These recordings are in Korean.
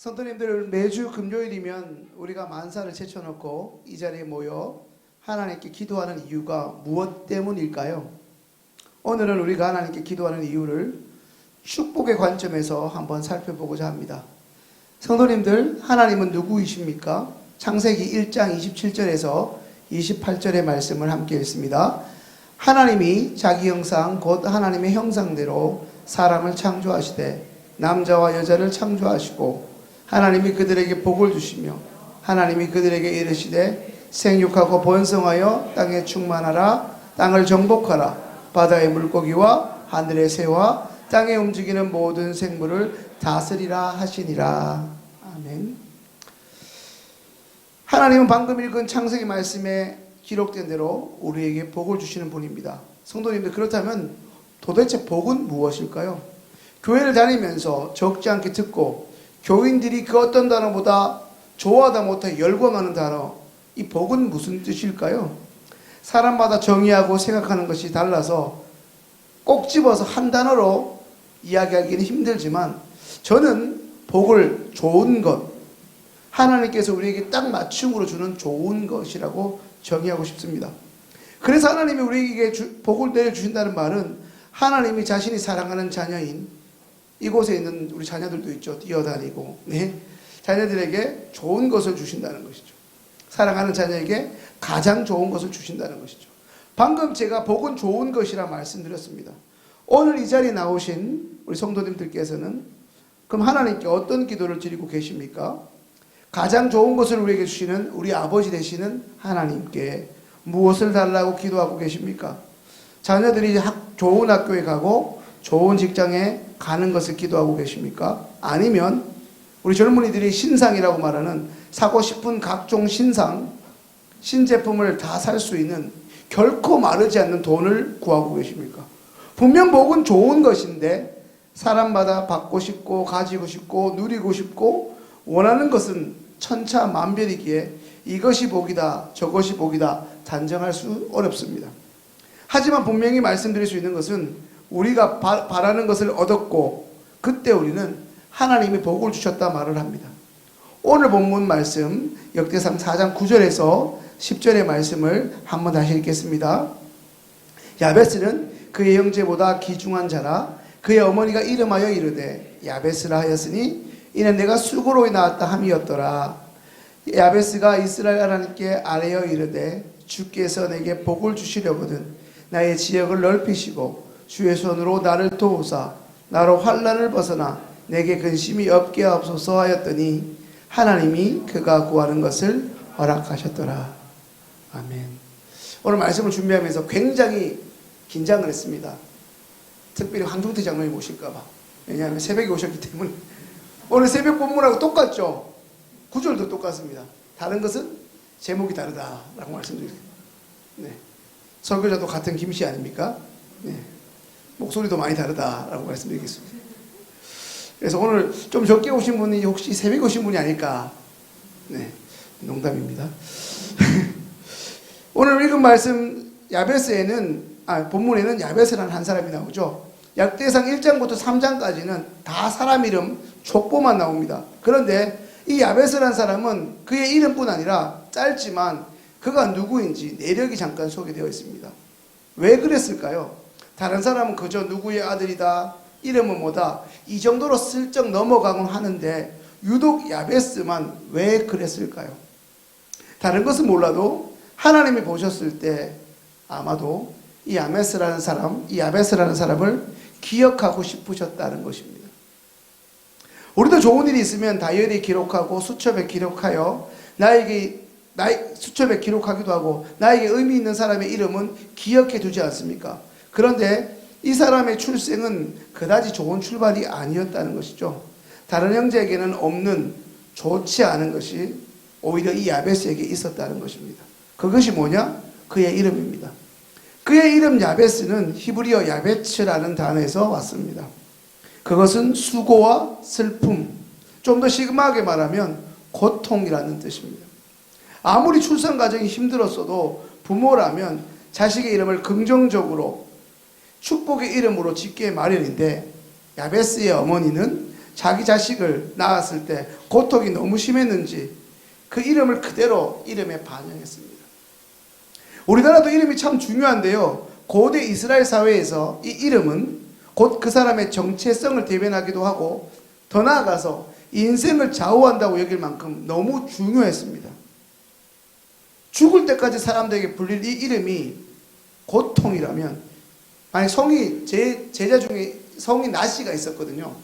성도님들, 매주 금요일이면 우리가 만사를 제쳐놓고 이 자리에 모여 하나님께 기도하는 이유가 무엇 때문일까요? 오늘은 우리가 하나님께 기도하는 이유를 축복의 관점에서 한번 살펴보고자 합니다. 성도님들, 하나님은 누구이십니까? 창세기 1장 27절에서 28절의 말씀을 함께 읽습니다. 하나님이 자기 형상 곧 하나님의 형상대로 사람을 창조하시되 남자와 여자를 창조하시고 하나님이 그들에게 복을 주시며 하나님이 그들에게 이르시되 생육하고 번성하여 땅에 충만하라. 땅을 정복하라. 바다의 물고기와 하늘의 새와 땅에 움직이는 모든 생물을 다스리라 하시니라. 아멘. 하나님은 방금 읽은 창세기 말씀에 기록된 대로 우리에게 복을 주시는 분입니다. 성도님들, 그렇다면 도대체 복은 무엇일까요? 교회를 다니면서 적지 않게 듣고 교인들이 그 어떤 단어보다 좋아하다 못해 열광하는 단어, 이 복은 무슨 뜻일까요? 사람마다 정의하고 생각하는 것이 달라서 꼭 집어서 한 단어로 이야기하기는 힘들지만 저는 복을 좋은 것, 하나님께서 우리에게 딱 맞춤으로 주는 좋은 것이라고 정의하고 싶습니다. 그래서 하나님이 우리에게 복을 내려주신다는 말은 하나님이 자신이 사랑하는 자녀인 이곳에 있는 우리 자녀들도 있죠. 뛰어다니고 자녀들에게 좋은 것을 주신다는 것이죠. 사랑하는 자녀에게 가장 좋은 것을 주신다는 것이죠. 방금 제가 복은 좋은 것이라 말씀드렸습니다. 오늘 이 자리에 나오신 우리 성도님들께서는 그럼 하나님께 어떤 기도를 드리고 계십니까? 가장 좋은 것을 우리에게 주시는 우리 아버지 되시는 하나님께 무엇을 달라고 기도하고 계십니까? 자녀들이 좋은 학교에 가고 좋은 직장에 가는 것을 기도하고 계십니까? 아니면 우리 젊은이들이 신상이라고 말하는 사고 싶은 각종 신제품을 다 살 수 있는 결코 마르지 않는 돈을 구하고 계십니까? 분명 복은 좋은 것인데 사람마다 받고 싶고 가지고 싶고 누리고 싶고 원하는 것은 천차만별이기에 이것이 복이다 저것이 복이다 단정할 수 어렵습니다. 하지만 분명히 말씀드릴 수 있는 것은 우리가 바라는 것을 얻었고 그때 우리는 하나님이 복을 주셨다 말을 합니다. 오늘 본문 말씀 역대상 4장 9절에서 10절의 말씀을 한번 다시 읽겠습니다. 야베스는 그의 형제보다 귀중한 자라. 그의 어머니가 이름하여 이르되 야베스라 하였으니 이는 내가 수고로 낳았다 함이었더라. 야베스가 이스라엘 하나님께 아뢰어 이르되 주께서 내게 복을 주시려거든 나의 지역을 넓히시고 주의 손으로 나를 도우사 나로 환난을 벗어나 내게 근심이 없게 하옵소서 하였더니 하나님이 그가 구하는 것을 허락하셨더라. 아멘. 오늘 말씀을 준비하면서 굉장히 긴장을 했습니다. 특별히 황종태 장로님 오실까봐. 왜냐하면 새벽에 오셨기 때문에. 오늘 새벽 본문하고 똑같죠? 구절도 똑같습니다. 다른 것은 제목이 다르다라고 말씀드립니다. 네. 설교자도 같은 김씨 아닙니까? 네. 목소리도 많이 다르다라고 말씀드리겠습니다. 그래서 오늘 좀 적게 오신 분이 혹시 새벽에 오신 분이 아닐까? 네, 농담입니다. 오늘 읽은 말씀 본문에는 야베스라는 한 사람이 나오죠. 역대상 1장부터 3장까지는 다 사람 이름 족보만 나옵니다. 그런데 이 야베스라는 사람은 그의 이름뿐 아니라 짧지만 그가 누구인지 내력이 잠깐 소개되어 있습니다. 왜 그랬을까요? 다른 사람은 그저 누구의 아들이다, 이름은 뭐다, 이 정도로 슬쩍 넘어가곤 하는데 유독 야베스만 왜 그랬을까요? 다른 것은 몰라도 하나님이 보셨을 때 아마도 이 야베스라는 사람을 기억하고 싶으셨다는 것입니다. 우리도 좋은 일이 있으면 다이어리에 기록하고 수첩에 기록하여 수첩에 기록하기도 하고 나에게 의미 있는 사람의 이름은 기억해 두지 않습니까? 그런데 이 사람의 출생은 그다지 좋은 출발이 아니었다는 것이죠. 다른 형제에게는 없는 좋지 않은 것이 오히려 이 야베스에게 있었다는 것입니다. 그것이 뭐냐? 그의 이름입니다. 그의 이름 야베스는 히브리어 야베츠라는 단어에서 왔습니다. 그것은 수고와 슬픔, 좀 더 심하게 말하면 고통이라는 뜻입니다. 아무리 출산 과정이 힘들었어도 부모라면 자식의 이름을 긍정적으로 축복의 이름으로 짓기에 마련인데 야베스의 어머니는 자기 자식을 낳았을 때 고통이 너무 심했는지 그 이름을 그대로 이름에 반영했습니다. 우리나라도 이름이 참 중요한데요. 고대 이스라엘 사회에서 이 이름은 곧 그 사람의 정체성을 대변하기도 하고 더 나아가서 인생을 좌우한다고 여길 만큼 너무 중요했습니다. 죽을 때까지 사람들에게 불릴 이 이름이 고통이라면, 만약 성이, 제 제자 중에 성이 나씨가 있었거든요.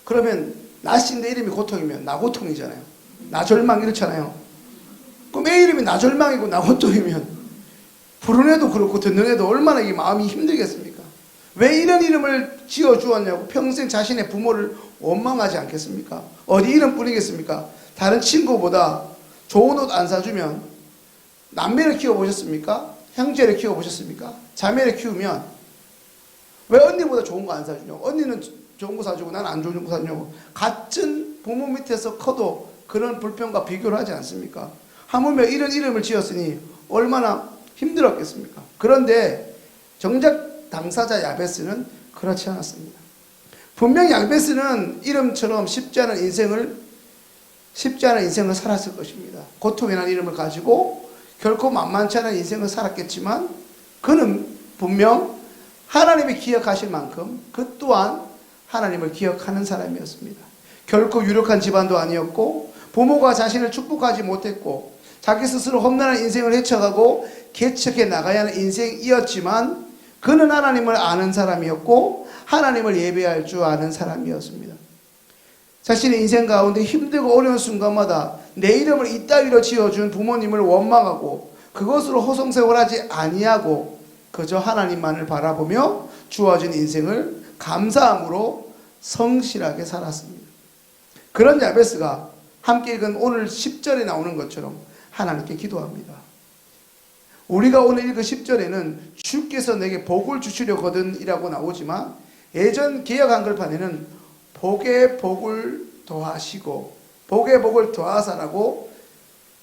그러면 나씨인데 이름이 고통이면 나고통이잖아요. 나절망 이렇잖아요. 그럼 애 이름이 나절망이고 나고통이면 부르는 애도 그렇고 듣는 애도 얼마나 이 마음이 힘들겠습니까? 왜 이런 이름을 지어주었냐고 평생 자신의 부모를 원망하지 않겠습니까? 어디 이름 뿌리겠습니까? 다른 친구보다 좋은 옷 안 사주면 남매를 키워보셨습니까? 형제를 키워보셨습니까? 자매를 키우면 왜 언니보다 좋은 거 안 사주냐고, 언니는 좋은 거 사주고 나는 안 좋은 거 사주냐고. 같은 부모 밑에서 커도 그런 불평과 비교를 하지 않습니까? 하물며 이런 이름을 지었으니 얼마나 힘들었겠습니까? 그런데 정작 당사자 야베스는 그렇지 않았습니다. 분명 야베스는 이름처럼 쉽지 않은 인생을 살았을 것입니다. 고통이라는 이름을 가지고 결코 만만치 않은 인생을 살았겠지만 그는 분명 하나님이 기억하실 만큼 그 또한 하나님을 기억하는 사람이었습니다. 결코 유력한 집안도 아니었고 부모가 자신을 축복하지 못했고 자기 스스로 험난한 인생을 헤쳐가고 개척해 나가야 하는 인생이었지만 그는 하나님을 아는 사람이었고 하나님을 예배할 줄 아는 사람이었습니다. 자신의 인생 가운데 힘들고 어려운 순간마다 내 이름을 이따위로 지어준 부모님을 원망하고 그것으로 호송세월하지 아니하고 그저 하나님만을 바라보며 주어진 인생을 감사함으로 성실하게 살았습니다. 그런 야베스가 함께 읽은 오늘 10절에 나오는 것처럼 하나님께 기도합니다. 우리가 오늘 읽은 10절에는 주께서 내게 복을 주시려거든 이라고 나오지만 예전 개역 한글판에는 복에 복을 더하시고 복에 복을 더하사라고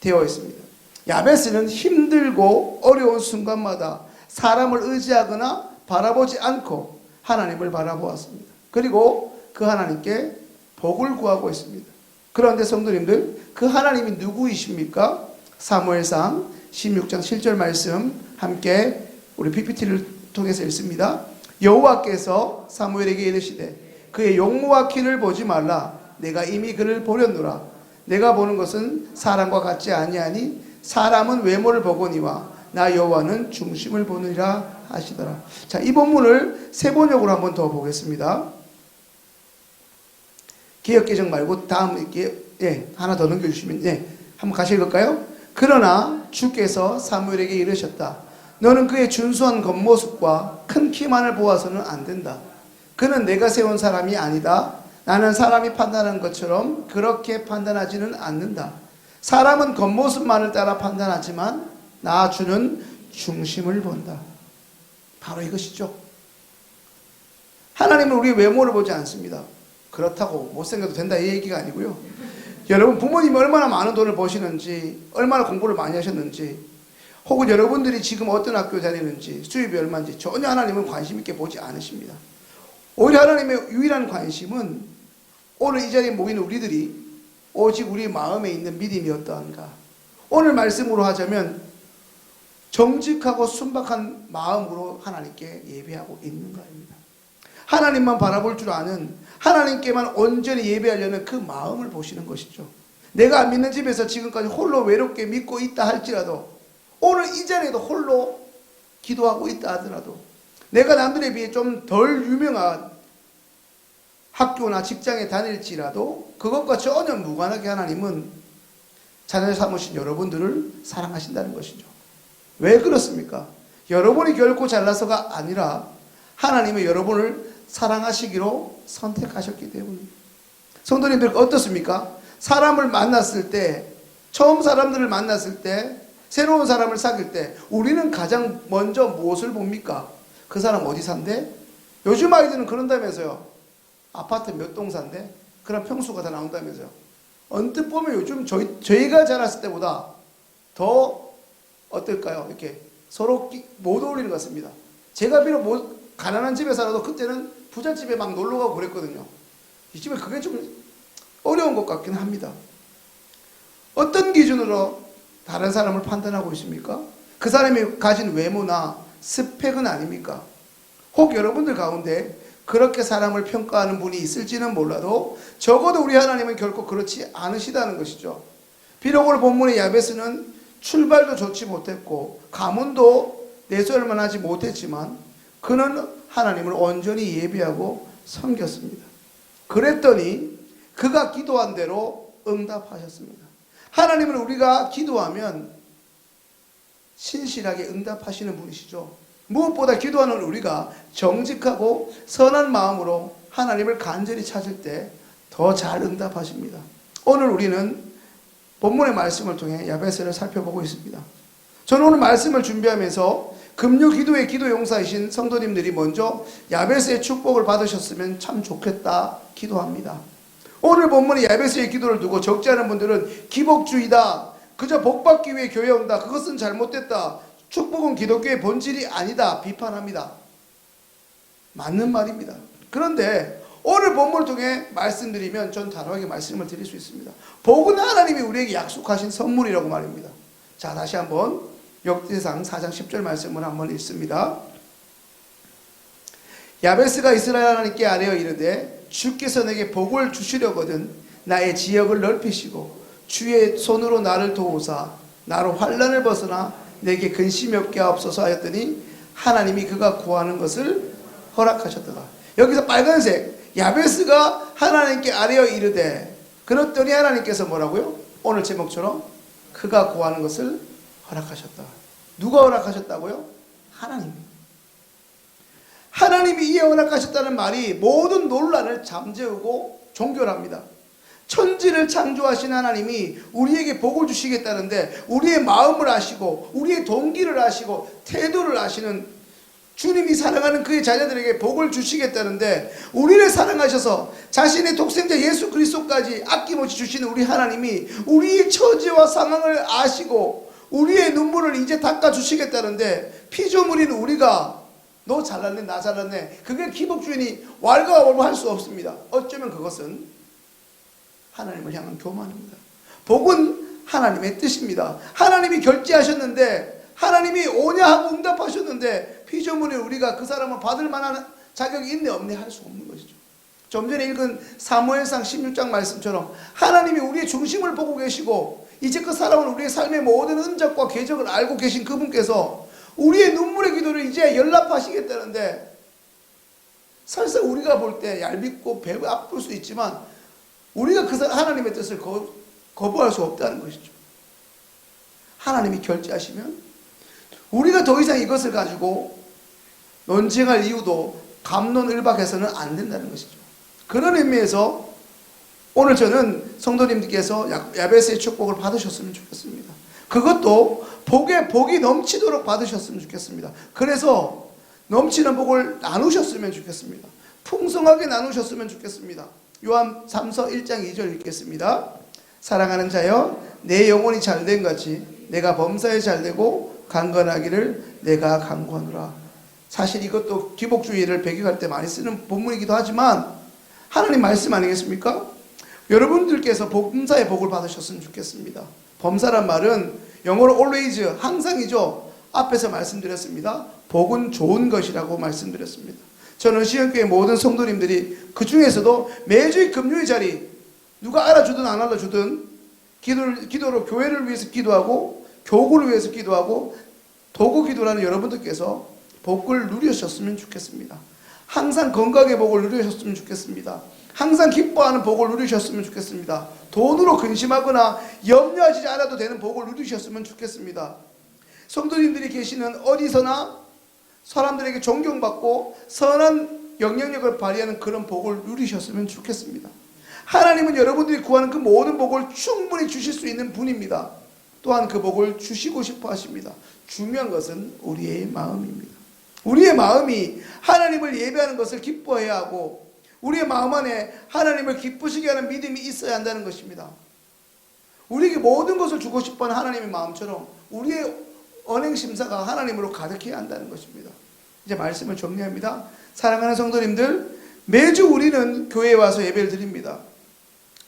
되어 있습니다. 야베스는 힘들고 어려운 순간마다 사람을 의지하거나 바라보지 않고 하나님을 바라보았습니다. 그리고 그 하나님께 복을 구하고 있습니다. 그런데 성도님들, 그 하나님이 누구이십니까? 사무엘상 16장 7절 말씀 함께 우리 PPT를 통해서 읽습니다. 여호와께서 사무엘에게 이르시되 그의 용모와 키를 보지 말라. 내가 이미 그를 보렸노라. 내가 보는 것은 사람과 같지 아니하니 사람은 외모를 보거니와 나 여호와는 중심을 보느니라 하시더라. 자, 이 본문을 세 번역으로 한번 더 보겠습니다. 개역개정 말고 다음 이렇게 하나 더 넘겨주시면 한번 같이 읽을까요? 그러나 주께서 사무엘에게 이르셨다. 너는 그의 준수한 겉모습과 큰 키만을 보아서는 안 된다. 그는 내가 세운 사람이 아니다. 나는 사람이 판단하는 것처럼 그렇게 판단하지는 않는다. 사람은 겉모습만을 따라 판단하지만 나 주는 중심을 본다. 바로 이것이죠. 하나님은 우리 외모를 보지 않습니다. 그렇다고 못생겨도 된다 이 얘기가 아니고요. 여러분 부모님이 얼마나 많은 돈을 버시는지, 얼마나 공부를 많이 하셨는지, 혹은 여러분들이 지금 어떤 학교 다니는지, 수입이 얼마인지 전혀 하나님은 관심 있게 보지 않으십니다. 오히려 하나님의 유일한 관심은 오늘 이 자리에 모인 우리들이 오직 우리 마음에 있는 믿음이 어떠한가. 오늘 말씀으로 하자면 정직하고 순박한 마음으로 하나님께 예배하고 있는가입니다. 하나님만 바라볼 줄 아는, 하나님께만 온전히 예배하려는 그 마음을 보시는 것이죠. 내가 안 믿는 집에서 지금까지 홀로 외롭게 믿고 있다 할지라도, 오늘 이 자리에도 홀로 기도하고 있다 하더라도, 내가 남들에 비해 좀 덜 유명한 학교나 직장에 다닐지라도 그것과 전혀 무관하게 하나님은 자녀 삼으신 여러분들을 사랑하신다는 것이죠. 왜 그렇습니까? 여러분이 결코 잘나서가 아니라 하나님이 여러분을 사랑하시기로 선택하셨기 때문입니다. 성도님들 어떻습니까? 사람을 만났을 때, 처음 사람들을 만났을 때, 새로운 사람을 사귈 때 우리는 가장 먼저 무엇을 봅니까? 그 사람 어디 산대? 요즘 아이들은 그런다면서요. 아파트 몇 동 산대? 그런 평수가 다 나온다면서요. 언뜻 보면 요즘 저희가 자랐을 때보다 더 어떨까요? 이렇게 서로 못 어울리는 것 같습니다. 제가 비록 가난한 집에 살아도 그때는 부잣집에 막 놀러 가고 그랬거든요. 이쯤에 그게 좀 어려운 것 같긴 합니다. 어떤 기준으로 다른 사람을 판단하고 있습니까? 그 사람이 가진 외모나 스펙은 아닙니까? 혹 여러분들 가운데 그렇게 사람을 평가하는 분이 있을지는 몰라도 적어도 우리 하나님은 결코 그렇지 않으시다는 것이죠. 비록 오늘 본문의 야베스는 출발도 좋지 못했고 가문도 내세울 하지 못했지만 그는 하나님을 온전히 예배하고 섬겼습니다. 그랬더니 그가 기도한 대로 응답하셨습니다. 하나님은 우리가 기도하면 신실하게 응답하시는 분이시죠. 무엇보다 기도하는 우리가 정직하고 선한 마음으로 하나님을 간절히 찾을 때 더 잘 응답하십니다. 오늘 우리는 본문의 말씀을 통해 야베스를 살펴보고 있습니다. 저는 오늘 말씀을 준비하면서 금요 기도의 기도 용사이신 성도님들이 먼저 야베스의 축복을 받으셨으면 참 좋겠다 기도합니다. 오늘 본문의 야베스의 기도를 두고 적지 않은 분들은 기복주의다, 그저 복받기 위해 교회 온다, 그것은 잘못됐다, 축복은 기독교의 본질이 아니다 비판합니다. 맞는 말입니다. 그런데 오늘 본문을 통해 말씀드리면 전 단호하게 말씀을 드릴 수 있습니다. 복은 하나님이 우리에게 약속하신 선물이라고 말입니다. 자, 다시 한번 역대상 4장 10절 말씀을 한번 읽습니다. 야베스가 이스라엘 하나님께 아뢰어 이르되 주께서 내게 복을 주시려거든 나의 지역을 넓히시고 주의 손으로 나를 도우사 나로 환난을 벗어나 내게 근심이 없게 하옵소서 하였더니 하나님이 그가 구하는 것을 허락하셨더라. 여기서 빨간색 야베스가 하나님께 아뢰어 이르되 그랬더니 하나님께서 뭐라고요? 오늘 제목처럼 그가 구하는 것을 허락하셨다. 누가 허락하셨다고요? 하나님. 하나님이 이에 허락하셨다는 말이 모든 논란을 잠재우고 종결합니다. 천지를 창조하신 하나님이 우리에게 복을 주시겠다는데 우리의 마음을 아시고 우리의 동기를 아시고 태도를 아시는 주님이 사랑하는 그의 자녀들에게 복을 주시겠다는데 우리를 사랑하셔서 자신의 독생자 예수 그리스도까지 아낌없이 주시는 우리 하나님이 우리의 처지와 상황을 아시고 우리의 눈물을 이제 닦아주시겠다는데 피조물인 우리가 너 잘났네 나 잘났네 그게 기복주의니 왈가왈부 할 수 없습니다. 어쩌면 그것은 하나님을 향한 교만입니다. 복은 하나님의 뜻입니다. 하나님이 결제하셨는데 하나님이 오냐 하고 응답하셨는데 피조물인 우리가 그 사람을 받을 만한 자격이 있네 없네 할 수 없는 것이죠. 좀 전에 읽은 사무엘상 16장 말씀처럼 하나님이 우리의 중심을 보고 계시고 이제껏 살아온 우리의 삶의 모든 은적과 궤적을 알고 계신 그분께서 우리의 눈물의 기도를 이제 연락하시겠다는데 설사 우리가 볼 때 얄밉고 배가 아플 수 있지만 우리가 그 하나님의 뜻을 거부할 수 없다는 것이죠. 하나님이 결제하시면 우리가 더 이상 이것을 가지고 논쟁할 이유도 갑론을박해서는 안 된다는 것이죠. 그런 의미에서 오늘 저는 성도님들께서 야베스의 축복을 받으셨으면 좋겠습니다. 그것도 복이 넘치도록 받으셨으면 좋겠습니다. 그래서 넘치는 복을 나누셨으면 좋겠습니다. 풍성하게 나누셨으면 좋겠습니다. 요한 3서 1장 2절 읽겠습니다. 사랑하는 자여 내 영혼이 잘된 같이 내가 범사에 잘되고 강건하기를 내가 강구하노라. 사실 이것도 기복주의를 배격할 때 많이 쓰는 본문이기도 하지만 하나님 말씀 아니겠습니까? 여러분들께서 범사의 복을 받으셨으면 좋겠습니다. 범사란 말은 영어로 always 항상이죠. 앞에서 말씀드렸습니다. 복은 좋은 것이라고 말씀드렸습니다. 저는 시흥교회 모든 성도님들이 그 중에서도 매주의 금요일 자리 누가 알아주든 안 알아주든 기도로 교회를 위해서 기도하고 교구를 위해서 기도하고 도구 기도라는 여러분들께서 복을 누리셨으면 좋겠습니다. 항상 건강의 복을 누리셨으면 좋겠습니다. 항상 기뻐하는 복을 누리셨으면 좋겠습니다. 돈으로 근심하거나 염려하지 않아도 되는 복을 누리셨으면 좋겠습니다. 성도님들이 계시는 어디서나 사람들에게 존경받고 선한 영향력을 발휘하는 그런 복을 누리셨으면 좋겠습니다. 하나님은 여러분들이 구하는 그 모든 복을 충분히 주실 수 있는 분입니다. 또한 그 복을 주시고 싶어 하십니다. 중요한 것은 우리의 마음입니다. 우리의 마음이 하나님을 예배하는 것을 기뻐해야 하고 우리의 마음 안에 하나님을 기쁘시게 하는 믿음이 있어야 한다는 것입니다. 우리에게 모든 것을 주고 싶어하는 하나님의 마음처럼 우리의 언행심사가 하나님으로 가득해야 한다는 것입니다. 이제 말씀을 정리합니다. 사랑하는 성도님들, 매주 우리는 교회에 와서 예배를 드립니다.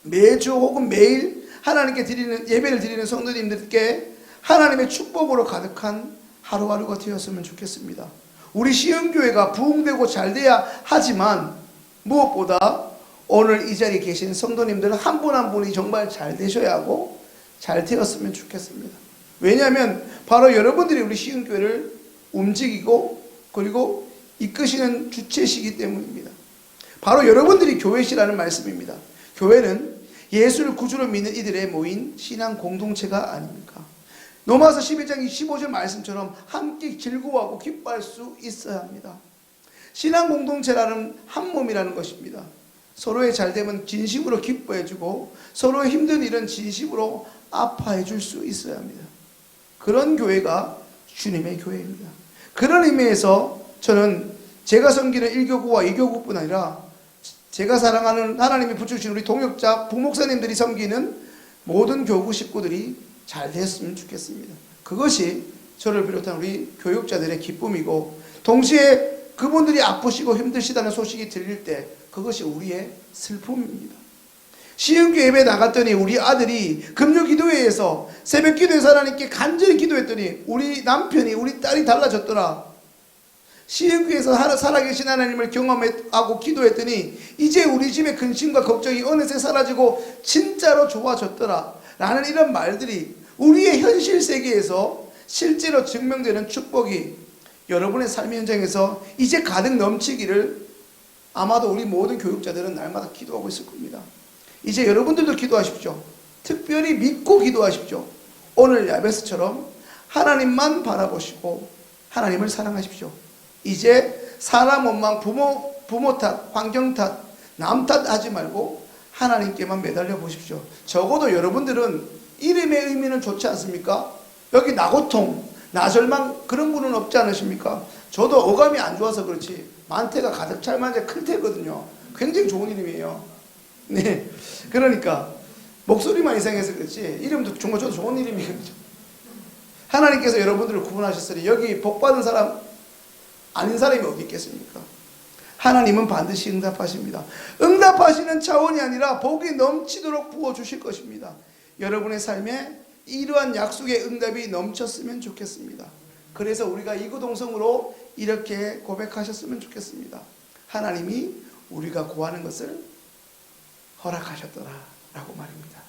매주 혹은 매일 하나님께 드리는 예배를 드리는 성도님들께 하나님의 축복으로 가득한 하루하루가 되었으면 좋겠습니다. 우리 시흥교회가 부흥되고 잘 돼야 하지만 무엇보다 오늘 이 자리에 계신 성도님들 한 분 한 분이 정말 잘 되셔야 하고 잘 되었으면 좋겠습니다. 왜냐하면 바로 여러분들이 우리 시흥교회를 움직이고 그리고 이끄시는 주체시기 때문입니다. 바로 여러분들이 교회시라는 말씀입니다. 교회는 예수를 구주로 믿는 이들의 모인 신앙 공동체가 아닙니까? 로마서 11장 25절 말씀처럼 함께 즐거워하고 기뻐할 수 있어야 합니다. 신앙 공동체라는 한 몸이라는 것입니다. 서로의 잘됨은 진심으로 기뻐해주고 서로의 힘든 일은 진심으로 아파해줄 수 있어야 합니다. 그런 교회가 주님의 교회입니다. 그런 의미에서 저는 제가 섬기는 1교구와 2교구뿐 아니라 제가 사랑하는 하나님이 붙여주신 우리 동역자 부목사님들이 섬기는 모든 교구 식구들이 잘 됐으면 좋겠습니다. 그것이 저를 비롯한 우리 교육자들의 기쁨이고 동시에 그분들이 아프시고 힘드시다는 소식이 들릴 때 그것이 우리의 슬픔입니다. 시흥교회 예배 나갔더니 우리 아들이 금요기도회에서 새벽기도에서 하나님께 간절히 기도했더니 우리 남편이 우리 딸이 달라졌더라. 시흥교회에서 살아계신 하나님을 경험하고 기도했더니 이제 우리 집의 근심과 걱정이 어느새 사라지고 진짜로 좋아졌더라 라는 이런 말들이 우리의 현실 세계에서 실제로 증명되는 축복이 여러분의 삶의 현장에서 이제 가득 넘치기를 아마도 우리 모든 교육자들은 날마다 기도하고 있을 겁니다. 이제 여러분들도 기도하십시오. 특별히 믿고 기도하십시오. 오늘 야베스처럼 하나님만 바라보시고 하나님을 사랑하십시오. 이제 사람 원망, 부모 탓, 환경 탓, 남 탓하지 말고 하나님께만 매달려 보십시오. 적어도 여러분들은 이름의 의미는 좋지 않습니까? 여기 나고통, 나절망 그런 분은 없지 않으십니까? 저도 어감이 안 좋아서 그렇지 만태가 가득 찰 만재 클테거든요. 굉장히 좋은 이름이에요. 네, 그러니까 목소리만 이상해서 그렇지 이름도 정말 저도 좋은 이름이거든요. 하나님께서 여러분들을 구원하셨으니 여기 복받은 사람 아닌 사람이 어디 있겠습니까? 하나님은 반드시 응답하십니다. 응답하시는 차원이 아니라 복이 넘치도록 부어주실 것입니다. 여러분의 삶에 이러한 약속의 응답이 넘쳤으면 좋겠습니다. 그래서 우리가 이구동성으로 이렇게 고백하셨으면 좋겠습니다. 하나님이 우리가 구하는 것을 허락하셨더라 라고 말입니다.